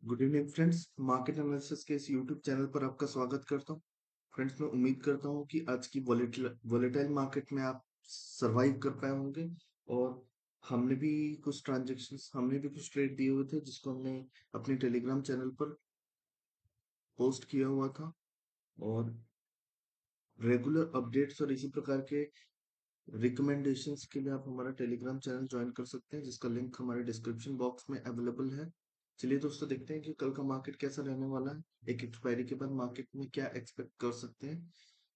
Good evening friends. Market analysis के इस YouTube channel पर आपका स्वागत करता हूं। फ्रेंड्स, मैं उम्मीद करता हूं कि आज की वॉलेटाइल मार्केट में आप सरवाइव कर पाए होंगे। और हमने भी कुछ ट्रेड दिए हुए थे जिसको हमने अपने टेलीग्राम चैनल पर पोस्ट किया हुआ था। और रेगुलर अपडेट्स और इसी प्रकार के रिकमेंडेशंस के लिए आप हमारा टेलीग्राम चैनल ज्वाइन कर सकते हैं, जिसका लिंक हमारे डिस्क्रिप्शन बॉक्स में अवेलेबल है। चलिए दोस्तों, देखते हैं कि कल का मार्केट कैसा रहने वाला है। एक एक्सपायरी के बाद मार्केट में क्या एक्सपेक्ट कर सकते हैं।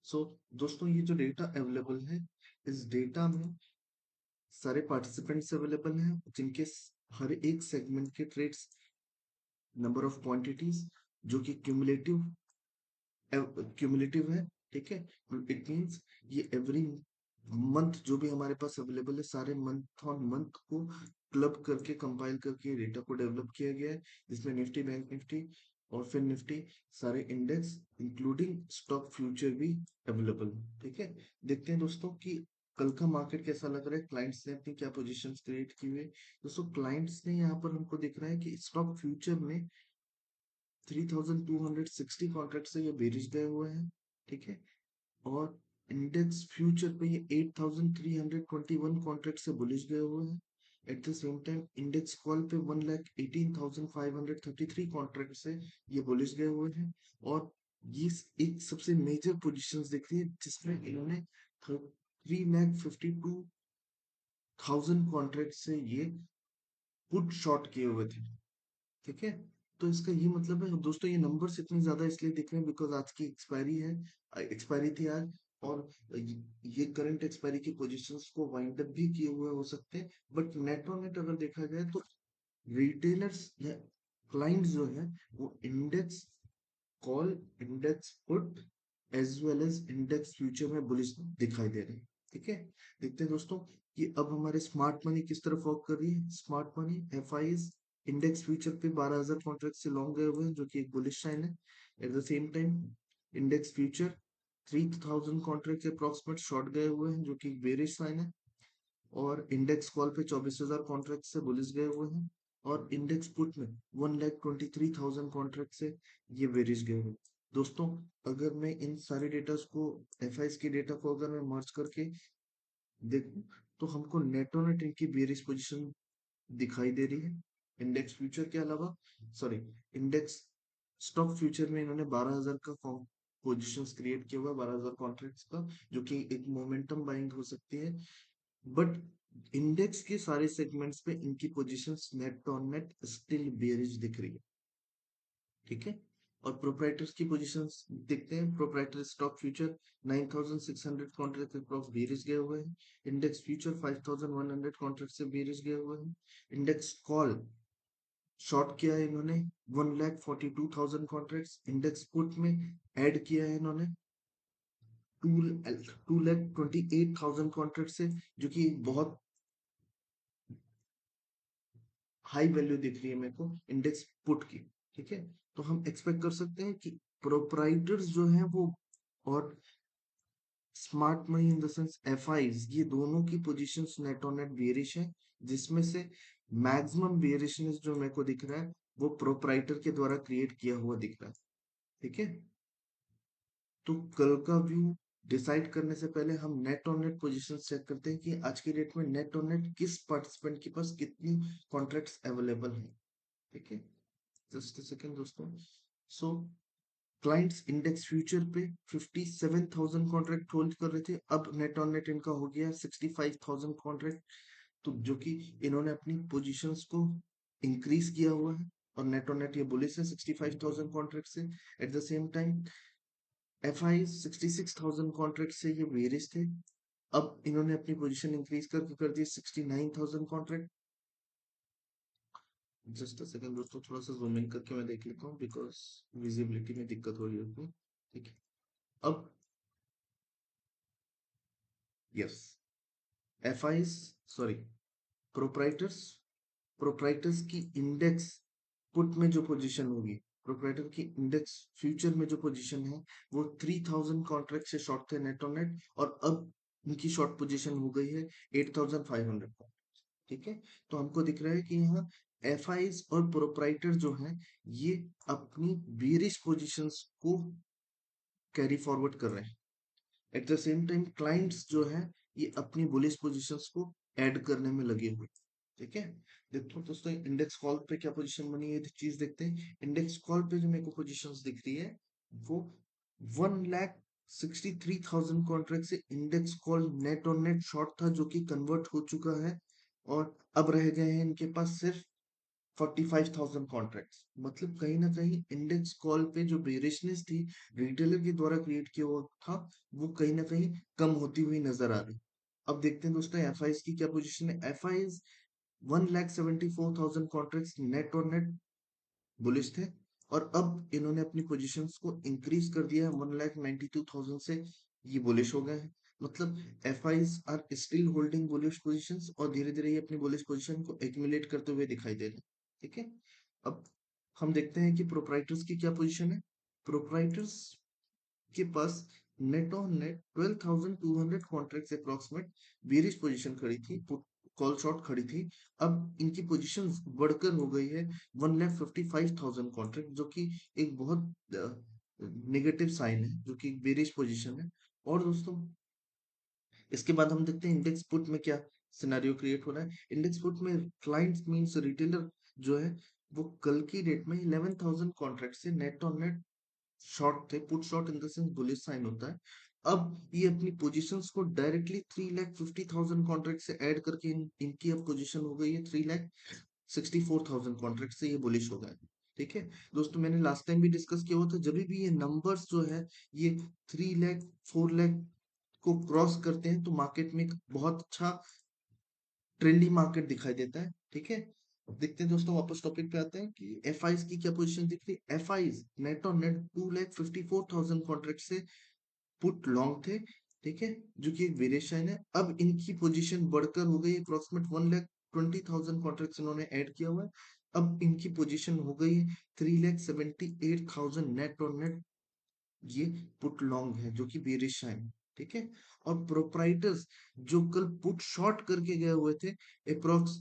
सो दोस्तों, ये जो डेटा अवेलेबल है, इस डेटा में सारे पार्टिसिपेंट्स अवेलेबल हैं जिनके हर एक सेगमेंट के ट्रेड्स, नंबर ऑफ क्वांटिटीज जो कि क्यूमुलेटिव है। ठीक है, इट मींस ये एवरी मंथ जो भी हमारे पास अवेलेबल है, सारे मंथ ऑन मंथ को क्लब करके कंपाइल करके डेटा को डेवलप किया गया है, जिसमें निफ्टी, बैंक निफ्टी और फिर निफ्टी, सारे इंडेक्स इंक्लूडिंग स्टॉक फ्यूचर भी अवेलेबल है। ठीक है, देखते हैं दोस्तों कि कल का मार्केट कैसा लग रहा है, क्लाइंट्स ने अपनी क्या पोजीशंस क्रिएट की हुई है। दोस्तों, क्लाइंट्स ने यहाँ पर हमको दिख रहा है कि स्टॉक फ्यूचर में 3260 कॉन्ट्रैक्ट से ये बेरिश गए हुए हैं। ठीक है, और इंडेक्स फ्यूचर पे ये 8321 कॉन्ट्रैक्ट से बुलिश गए हुए हैं। At the same time index call पे 1,18,533 कॉन्ट्रैक्ट से ये बुलिश गए हुए हैं। और ये एक सबसे मेजर पोजीशंस दिख रही है जिसमें इन्होंने 3,52,000 कॉन्ट्रैक्ट से ये पुट शॉर्ट किए हुए थे। ठीक है, तो इसका ये मतलब है दोस्तों, ये नंबर्स इतने ज्यादा इसलिए दिख रहे हैं बिकॉज आज की एक्सपायरी थी आज। और ये करंट एक्सपायरी की पोजीशंस को वाइंड अप भी किए हुए हो सकते हैं। बट नेट ऑन नेट अगर देखा जाए तो रिटेलर्स या क्लाइंट्स जो है वो index call, index put as well as index future में बुलिश दिखाई दे रहे हैं। ठीक है, देखते हैं दोस्तों कि अब हमारे स्मार्ट मनी किस तरफ वर्क कर रही है। Smart money F I index future पे 12,000 कॉन्ट्रैक्ट से लॉन्ग गए हुए हैं, जो कि एक बुलिश साइन है। At the same time index future 3,000 contract approximate short गए हुए हैं, जो कि एक बेरिश साइन है। और इंडेक्स कॉल पे 24,000 कॉन्ट्रैक्ट से बुलिश गए हुए हैं। और इंडेक्स पुट में 1,23,000 कॉन्ट्रैक्ट से ये बेरिश गए हुए हैं। दोस्तों, अगर मैं इन सारे डेटा को, एफ के डेटा को अगर मैं मर्ज करके देखूं, तो हमको नेट ऑन नेट इनकी बेरिश पोजीशन दिखाई दे रही है। इंडेक्स फ्यूचर के अलावा, सॉरी, इंडेक्स स्टॉक फ्यूचर में इन्होंने 12,000 का पोजीशंस क्रिएट किया हुआ, 12,000 कॉन्ट्रैक्ट्स का, जो कि एक मोमेंटम बाइंग हो सकती है। बट इंडेक्स के सारे सेगमेंट्स पे इनकी positions net on net still bearish दिख रही है। ठीक है, और प्रोप्राइटर्स की पोजीशंस देखते हैं। Proprietor stock future 9,600 contract approx bearish गए हुए हैं। इंडेक्स फ्यूचर 5,100 कॉन्ट्रैक्ट से बेरिश गए हुए हैं। इंडेक्स कॉल शॉर्ट किया है इन्होंने 1,42,000 कॉन्ट्रैक्ट्स। इंडेक्स पुट में ऐड किया है इन्होंने 2,28,000 कॉन्ट्रैक्ट से, जो कि बहुत हाई वैल्यू दिख रही है मेरे को इंडेक्स पुट की। ठीक है, तो हम एक्सपेक्ट कर सकते हैं कि प्रोप्राइटर्स जो हैं वो, और smart money in the sense F ये दोनों की positions net on net bearish है, जिसमें से मैक्सिमम बेयरिशनेस जो मेरे को दिख रहा है वो प्रोप्राइटर के द्वारा क्रिएट किया हुआ दिख रहा है। ठीक है, तो कल का व्यू डिसाइड करने से पहले हम net on net position check करते हैं कि आज की डेट में नेट ऑन नेट किस पार्टिसिपेंट के पास कितनी कॉन्ट्रैक्ट्स अवेलेबल हैं। ठीक है, जस्ट अ सेकंड दोस्तों। सो क्लाइंट्स इंडेक्स फ्यूचर पे 57,000 कॉन्ट्रैक्ट होल्ड कर रहे थे, अब नेट ऑन नेट इनका हो गया 65,000 कॉन्ट्रैक्ट। तो जो कि इन्होंने अपनी पोजीशंस को इंक्रीज किया हुआ है, और नेट ऑन नेट ये बुलिश है 65,000 कॉन्ट्रैक्ट से। At the same time F I 66,000 contract से ये बेरिश थे, अब इन्होंने अपनी पोजीशन इंक्रीज करके कर दी 69,000 कॉन्ट्रैक्ट। जस्ट अ सेकंड दोस्तों, थोड़ा सा जूम इन करके मैं देख लेता हूँ बिकॉज विजिबिलिटी में दिक्कत हो रही है उसमें। ठीक है, अब yes, F I, sorry, proprietors proprietors की इंडेक्स पुट में जो पोजीशन होगी, प्रोप्राइटर की इंडेक्स फ्यूचर में जो पोजीशन है, वो 3,000 कॉन्ट्रैक्ट से शॉर्ट थे नेट ऑन नेट, और अब उनकी शॉर्ट पोजीशन हो गई है 8,500। ठीक है, तो हमको दिख रहा है कि यहाँ एफआईज और प्रोप्राइटर जो हैं ये अपनी बेरिश पोजीशंस को कैरी फॉरवर्ड कर रहे हैं। At the same time clients जो है ये अपनी बुलिश पोजीशंस को ऐड करने में लगे हुए हैं। ठीक है, देखो दोस्तों इंडेक्स कॉल पे क्या पोजीशन बनी है, ये चीज देखते हैं। इंडेक्स कॉल पे जो मेरे को पोजीशंस दिख रही है वो 1,63,000 कॉन्ट्रैक्ट से इंडेक्स कॉल नेट और नेट शॉर्ट था जो कि कन्वर्ट हो चुका है, और अब रह गए हैं इनके पास सिर्फ 45,000 कॉन्ट्रैक्ट्स। मतलब कहीं ना कहीं इंडेक्स कॉल पे जो बेरिशनेस थी रिटेलर के द्वारा क्रिएट किया हुआ था, वो कहीं ना कहीं कम होती हुई नजर आ रही। अब देखते हैं दोस्तों एफआईज की क्या पोजीशन है। एफआईज 1,74,000 कॉन्ट्रैक्ट्स नेट और नेट बुलिश थे, और अब इन्होंने अपनी पोजीशंस को इंक्रीज कर दिया है 1,92,000 से, ये बुलिश हो गए हैं। मतलब FIs are still holding bullish positions, और धीरे धीरे ये अपनी बुलिश पोजीशन को एक्यूमुलेट करते हुए दिखाई दे रहे हैं। ठीक है, अब हम देखते हैं कि प्रोप्राइटर्स की क्या पोजीशन है। प्रोप्राइटर्स के पास net on net 12,200 contracts approximate bearish position खड़ी थी, कॉल शॉर्ट खड़ी थी। अब इनकी पोजीशन बढ़कर हो गई है 1,55,000 कॉन्ट्रैक्ट, जो कि एक बहुत नेगेटिव साइन है, जो कि बेरिश पोजीशन है। और दोस्तों इसके बाद हम देखते हैं इंडेक्स पुट में क्या सिनेरियो क्रिएट हो रहा है। इंडेक्स पुट में क्लाइंट्स मींस रिटेलर जो है वो कल की डेट में 11,000 कॉन्ट्रैक्ट से नेट ऑन नेट शॉर्ट थे। Put short in the sense bullish sign होता है। अब ये अपनी पोजीशंस को डायरेक्टली 3,50,000 कॉन्ट्रैक्ट से ऐड करके इनकी अब पोजीशन हो गई है 3,64,000 कॉन्ट्रैक्ट से, ये बुलिश हो गए। ठीक है दोस्तों, मैंने लास्ट टाइम भी डिस्कस किया हुआ था, जब भी ये नंबर्स जो है ये 3 लाख 4 लाख को क्रॉस करते हैं तो मार्केट में एक बहुत अच्छा ट्रेंडी मार्केट दिखाई देता है। ठीक है, अब देखते हैं दोस्तों, वापस टॉपिक पे आते हैं कि एफआईज की क्या पोजीशन दिख रही है। FIIs net on net 2,54,000 contract से पुट लॉन्ग थे। ठीक है, जो कि एक वेरिएशन है। अब इनकी पोजीशन बढ़कर हो गई अप्रोक्सीमेट 1,20,000 कॉन्ट्रैक्ट्स इन्होंने ऐड किया हुआ है। अब इनकी पोजीशन हो गई है 3,78,000 नेट और नेट, ये पुट लॉन्ग है जो कि बेरिश है। ठीक है, और प्रोप्राइटर्स जो कल पुट शॉर्ट करके गए हुए थे approx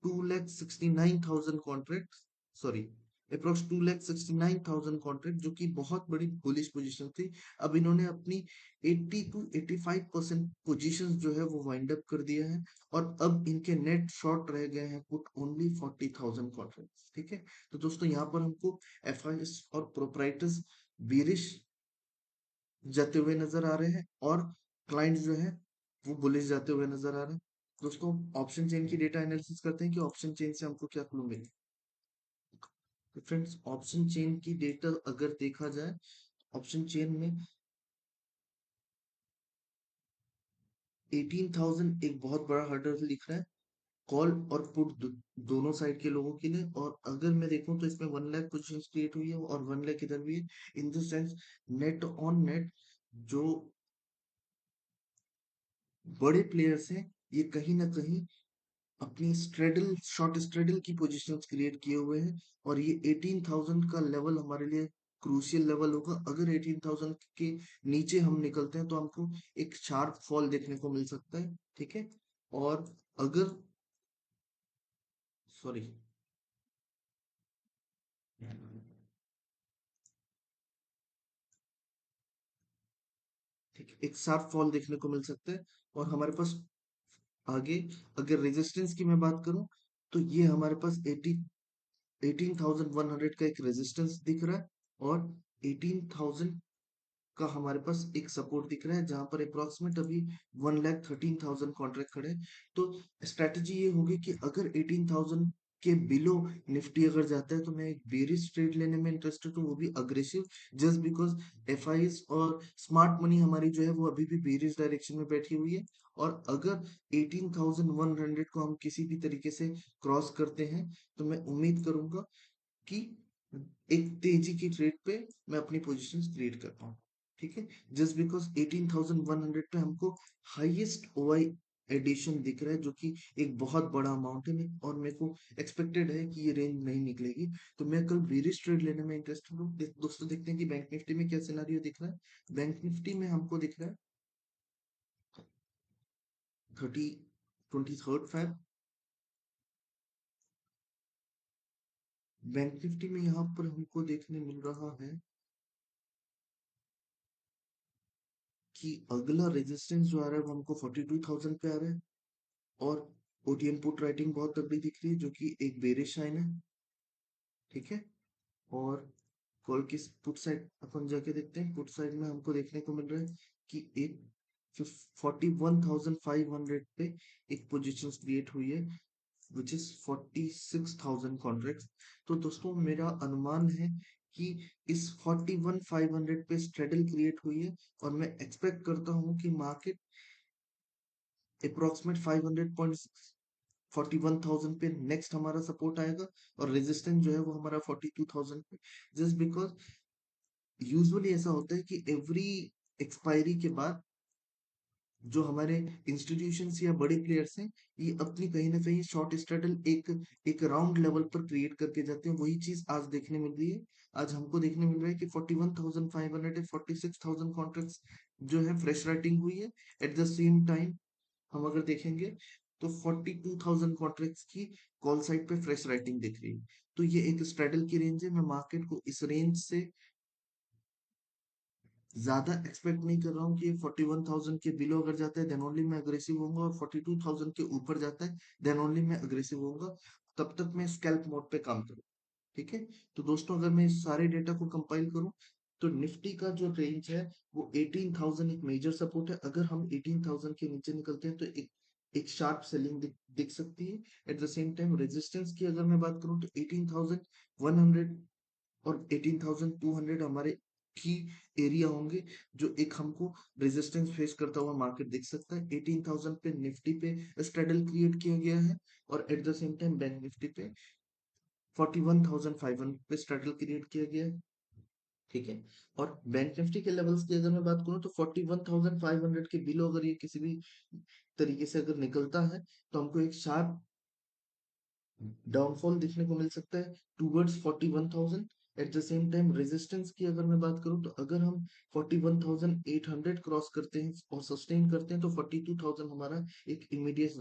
2,69,000 contract, sorry approx 2,69,000 contract, जो कि बहुत बड़ी बुलिश पोजीशन थी। अब इन्होंने अपनी 80 to 85% पोजीशंस जो है वो वाइंड अप कर दिया है, और अब इनके नेट शॉर्ट रह गए हैं पुट ओनली 40,000 कॉन्ट्रैक्ट। ठीक है, तो दोस्तों यहाँ पर हमको एफआईएस और प्रोप्राइटर्स बेरिश जाते हुए नजर आ रहे हैं, और क्लाइंट्स जो है वो बुलिश जाते हुए नजर आ रहे हैं। दोस्तों ऑप्शन चेन की डेटा एनालिसिस करते हैं कि ऑप्शन चेन से हमको क्या क्लू मिले। तो फ्रेंड्स ऑप्शन चेन की डेटा अगर देखा जाए, ऑप्शन चेन में 18,000 एक बहुत बड़ा हर्डल दिख रहा है कॉल और पुट दोनों साइड के लोगों के लिए। और अगर मैं देखूं तो इसमें 1 लाख पोजीशन क्रिएट हुई है और 1 लाख इधर भी है। इन the sense net on net जो बड़े प्लेयर्स हैं ये कहीं ना कहीं अपनी स्ट्रेडल शॉर्ट स्ट्रेडल की पोजीशंस क्रिएट किए हुए हैं, और ये 18,000 का लेवल हमारे लिए क्रूशियल लेवल होगा। अगर 18,000 के नीचे हम निकलते हैं तो हमको एक शार्प फॉल देखने को मिल सकता है। ठीक है, और अगर सॉरी ठीक है, एक शार्प फॉल देखने को मिल सकता है। और हमारे पास आगे अगर रेजिस्टेंस की मैं बात करूं तो ये हमारे पास 18,100 का एक रेजिस्टेंस दिख रहा है, और 18,000 का हमारे पास एक सपोर्ट दिख रहा है, जहां पर अप्रोक्सीमेट अभी 1,13,000 कॉन्ट्रैक्ट खड़े हैं। तो स्ट्रेटजी ये होगी कि अगर 18,000 के बिलो निफ्टी अगर जाता है तो मैं एक बेरिश ट्रेड लेने में इंटरेस्टेड हूँ, वो भी अग्रेसिव, जस्ट बिकॉज एफआईज और स्मार्ट मनी हमारी जो है वो अभी भी बेरिश डायरेक्शन में बैठी हुई है। और अगर 18,100 को हम किसी भी तरीके से क्रॉस करते हैं तो मैं उम्मीद करूंगा कि एक तेजी की ट्रेड पे मैं अपनी पोजीशंस क्रिएट कर पाऊँ। ठीक है, जस्ट बिकॉज 18,100 पे हमको हाईएस्ट ओआई एडिशन दिख रहा है, जो कि एक बहुत बड़ा अमाउंट है। और मेरे को एक्सपेक्टेड है कि ये रेंज नहीं निकलेगी, तो मैं कल बेरिश ट्रेड लेने में इंटरेस्टेड हूँ। दोस्तों देखते हैं कि बैंक निफ्टी में क्या सिनारियो दिख रहा है। बैंक निफ्टी में हमको दिख रहा है 23rd Feb बैंक निफ्टी में यहाँ पर हमको देखने मिल रहा है कि अगला रेजिस्टेंस जो आ रहा है वो हमको 42,000 पे आ रहा है। और ओटीएम पुट राइटिंग बहुत तगड़ी दिख रही है जो कि एक बेरिश साइन है। ठीक है। और कॉल की पुट साइड अपन जाके देखते हैं। पुट साइड में हमको देखने को मिल रहा है कि एक 41,500 पे एक पोजीशन क्रिएट हुई है विच इज 46,000 कॉन्ट्रैक्ट्स। तो दोस्तों मेरा अनुमान है कि इस 41,500 पे स्ट्रेडल क्रिएट हुई है और मैं एक्सपेक्ट करता हूँ कि मार्केट अप्रोक्सीमेट 500 पॉइंट 41,000 पे नेक्स्ट हमारा सपोर्ट आएगा और रेजिस्टेंस जो है वो हमारा 42,000 पे। जस्ट बिकॉज यूजुअली ऐसा होता है कि एवरी एक्सपायरी के बाद जो हमारे इंस्टीट्यूशंस या बड़े प्लेयर्स हैं ये अपनी कहीं ना कहीं शॉर्ट स्ट्रेटल एक एक राउंड लेवल पर क्रिएट करके जाते हैं। वही चीज आज देखने मिल रही है। आज हमको देखने मिल रहा है कि 41,500 46,000 कॉन्ट्रैक्ट्स जो है फ्रेश राइटिंग हुई है। एट द सेम टाइम हम अगर देखेंगे तो 42,000 कॉन्ट्रैक्ट्स की कॉल साइड पे फ्रेश राइटिंग दिख रही है। तो ये एक स्ट्रेडल की रेंज है। मैं मार्केट को इस रेंज से ज्यादा एक्सपेक्ट नहीं कर रहा हूँ कि ये 41,000 के बिलो अगर जाता है देन ओनली मैं अग्रेसिव होऊंगा, और 42,000 के ऊपर जाता है देन ओनली मैं अग्रेसिव होऊंगा। तब तक मैं स्कैल्प मोड पे काम करूँ। ठीक है। तो दोस्तों अगर मैं इस सारे डेटा को कंपाइल करूं तो निफ्टी का जो रेंज है वो 18,000 एक मेजर सपोर्ट है। अगर हम 18,000 के नीचे निकलते हैं तो एक शार्प सेलिंग दिख सकती है। At the same time resistance की अगर मैं बात करूं तो 18,100 और 18,200 हमारे की एरिया होंगे जो एक हमको रेजिस्टेंस फेस करता हुआ मार्केट दिख सकता है। 18,000 पे निफ्टी पे स्ट्रेडल क्रिएट किया गया है और at the same time bank Nifty पे 41,500 पे स्ट्रेडल क्रिएट किया गया है। ठीक है। और बैंक निफ्टी के लेवल्स की अगर मैं बात करूं तो 41,500 के बिलो अगर ये किसी भी तरीके से अगर निकलता है तो हमको एक शार्प डाउनफॉल देखने को मिल सकता है towards 41,000। At the same time resistance की अगर मैं बात करूं तो अगर हम 41,800 क्रॉस करते हैं और सस्टेन करते हैं तो 42,000 हमारा एक इमीडिएट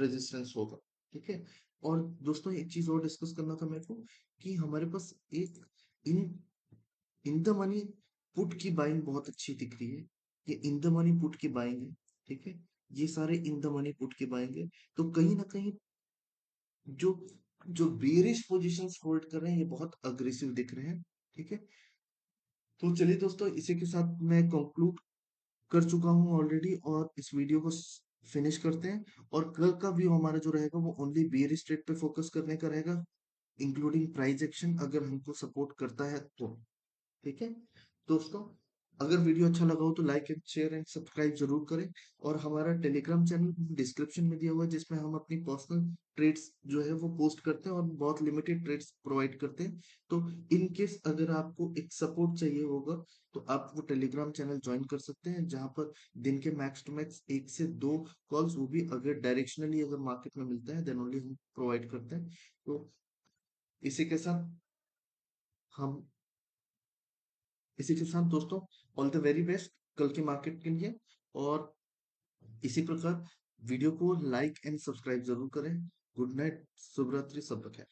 रेजिस्टेंस होगा। ठीक है। और दोस्तों एक चीज और डिस्कस करना था मेरे को कि हमारे पास एक इन इन द मनी पुट की बाइंग बहुत अच्छी दिख रही है। ये इन द मनी पुट की बाइंग है। ठीक है। ये सारे इन द मनी पुट की बाइंग है। तो कहीं ना कहीं जो जो बेरिश पोजीशंस होल्ड कर रहे हैं ये बहुत अग्रेसिव दिख रहे हैं। ठीक है। तो चलिए दोस्तों इसी के साथ मैं कंक्लूड कर चुका हूं ऑलरेडी और इस वीडियो को फिनिश करते हैं। और कल का व्यू हमारा जो रहेगा वो ओनली बेरिश ट्रेड पे फोकस करने का रहेगा, इंक्लूडिंग प्राइस एक्शन अगर हमको सपोर्ट करता है तो। ठीक है। दोस्तों अगर वीडियो अच्छा लगा हो तो like and share and subscribe जरूर करें। और हमारा टेलीग्राम चैनल डिस्क्रिप्शन में दिया हुआ है जिसमें हम अपनी पर्सनल ट्रेड्स जो है वो पोस्ट करते हैं और बहुत लिमिटेड ट्रेड्स प्रोवाइड करते हैं। तो इन केस अगर आपको एक सपोर्ट चाहिए होगा तो आप वो टेलीग्राम चैनल ज्वाइन कर सकते हैं जहां पर दिन के मैक्स टू मैक्स 1 से 2 कॉल्स, वो भी अगर डायरेक्शनली अगर मार्केट में मिलता है देन ओनली हम प्रोवाइड करते हैं। तो इसी के साथ हम इसी के साथ दोस्तों ऑल द वेरी बेस्ट कल के मार्केट के लिए। और इसी प्रकार वीडियो को लाइक एंड सब्सक्राइब जरूर करें। गुड नाइट, शुभ रात्रि, सब खैर।